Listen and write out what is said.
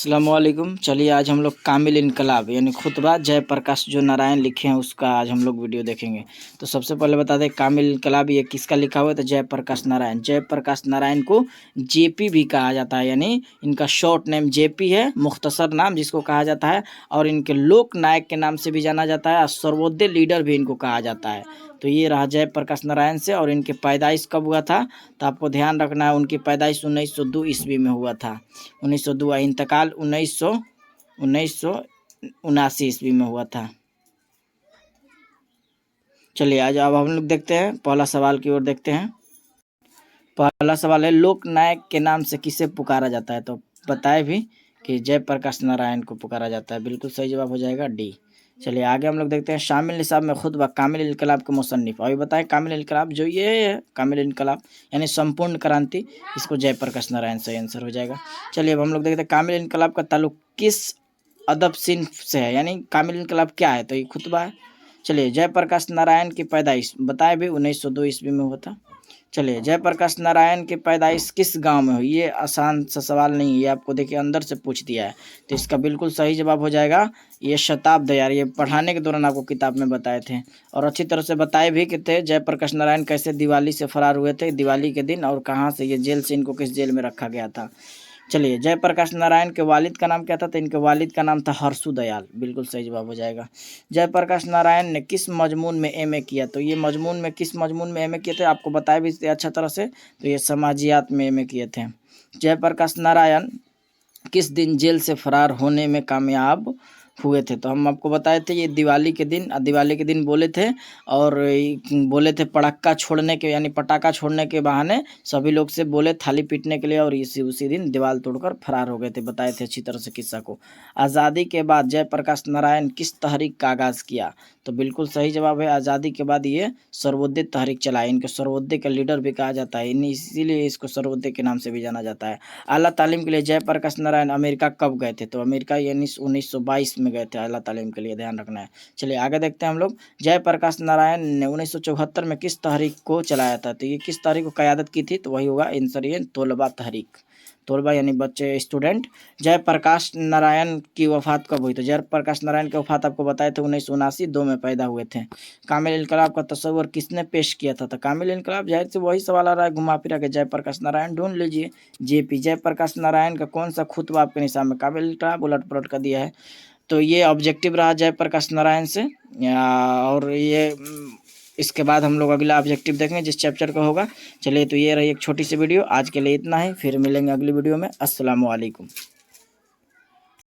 अस्सलामुअलैकुम। चलिए आज हम लोग कामिल इनकलाब यानी खुतबा जयप्रकाश जो नारायण लिखे हैं उसका आज हम लोग वीडियो देखेंगे। तो सबसे पहले बता दें कामिल इनकलाब ये किसका लिखा हुआ है, तो जयप्रकाश नारायण। जयप्रकाश नारायण को जेपी भी कहा जाता है, यानी इनका शॉर्ट नेम जेपी है, मुख्तसर नाम जिसको कहा जाता है। और इनके लोक नायक के नाम से भी जाना जाता है और सर्वोदय लीडर भी इनको कहा जाता है। तो ये रहा जयप्रकाश नारायण से। और इनके पैदाइश कब हुआ था, तो आपको ध्यान रखना है उनकी पैदाइश 1902 ईस्वी में हुआ था। 1902 इंतकाल 1979 ईस्वी में हुआ था। चलिए आज अब हम लोग देखते हैं पहला सवाल की ओर देखते हैं। पहला सवाल है लोक नायक के नाम से किसे पुकारा जाता है, तो बताए भी कि जयप्रकाश नारायण को पुकारा जाता है। बिल्कुल सही जवाब हो जाएगा डी। चलिए आगे हम लोग देखते हैं शामिल निसाब में खुतबा कामिल इनकलाब के मुसन्निफ। अभी बताएं कामिल इनकलाब जो ये है कामिल इनकलाब यानी संपूर्ण क्रांति, इसको जयप्रकाश नारायण सही आंसर हो जाएगा। चलिए अब हम लोग देखते हैं कामिल इनकलाब का ताल्लुक किस अदब सिन्फ से है, यानी कामिल इनकलाब क्या है, तो ये खुतबा है। चलिए जयप्रकाश नारायण की पैदाइश बताए भी 1902 ईस्वी में हुआ था। चलिए जयप्रकाश नारायण की पैदाइश किस गांव में हुई, ये आसान सा सवाल नहीं है, ये आपको देखिए अंदर से पूछ दिया है। तो इसका बिल्कुल सही जवाब हो जाएगा ये शताब्द यार, ये पढ़ाने के दौरान आपको किताब में बताए थे और अच्छी तरह से बताए भी कि थे जयप्रकाश नारायण कैसे दिवाली से फरार हुए थे, दिवाली के दिन, और कहाँ से ये जेल से इनको किस जेल में रखा गया था। चलिए जयप्रकाश नारायण के वालिद का नाम क्या था, तो इनके वालिद का नाम था हर्षु दयाल। बिल्कुल सही जवाब हो जाएगा। जयप्रकाश नारायण ने किस मजमून में एमए किया, तो ये मजमून में किस मजमून में एमए किए थे आपको बताया भी अच्छा तरह से, तो ये समाजियात में एमए किए थे। जयप्रकाश नारायण किस दिन जेल से फरार होने में कामयाब हुए थे, तो हम आपको बताए थे ये दिवाली के दिन बोले थे, और बोले थे पटाखा छोड़ने के यानी पटाखा छोड़ने के बहाने सभी लोग से बोले थाली पीटने के लिए, और उसी दिन दीवार तोड़कर फरार हो गए थे। बताए थे अच्छी तरह से किस्सा को। आज़ादी के बाद जयप्रकाश नारायण किस तहरीक का आगाज़ किया, तो बिल्कुल सही जवाब है आज़ादी के बाद ये सर्वोदय तहरीक चलाए। इनको सर्वोदय का लीडर भी कहा जाता है, इसीलिए इसको सर्वोदय के नाम से भी जाना जाता है। आला तालीम के लिए जयप्रकाश नारायण अमेरिका कब गए थे, तो अमेरिका यानी 1922 में गए थे आला तालीम के लिए, ध्यान रखना है। चलिए आगे देखते हैं हम लोग। जयप्रकाश नारायण ने 1974 में किस तहरीक को चलाया था, तो ये किस तहरीक को क़यादत की थी, तो वही होगा आंसर ये तोलबा तहरीक। तोलबा यानी बच्चे स्टूडेंट। जयप्रकाश नारायण की वफ़ात कब हुई, तो जयप्रकाश नारायण की वफ़ात आपको बताए थे 1979 में पैदा हुए थे। कामिल इनकलाब का तस्वर किसने पेश किया था, तो कामिल इनकलाब जाहिर से वही सवाल आ रहा है घुमा फिरा के जयप्रकाश नारायण ढूंढ लीजिए। जेपी जयप्रकाश नारायण का कौन सा खुतबा आपके निशान में कामिल इनकलाब उलट पलट कर दिया है, तो ये ऑब्जेक्टिव रहा जयप्रकाश नारायण से। और ये इसके बाद हम लोग अगला ऑब्जेक्टिव देखेंगे जिस चैप्टर का होगा। चलिए तो ये रही एक छोटी सी वीडियो, आज के लिए इतना ही, फिर मिलेंगे अगली वीडियो में। अस्सलाम वालेकुम।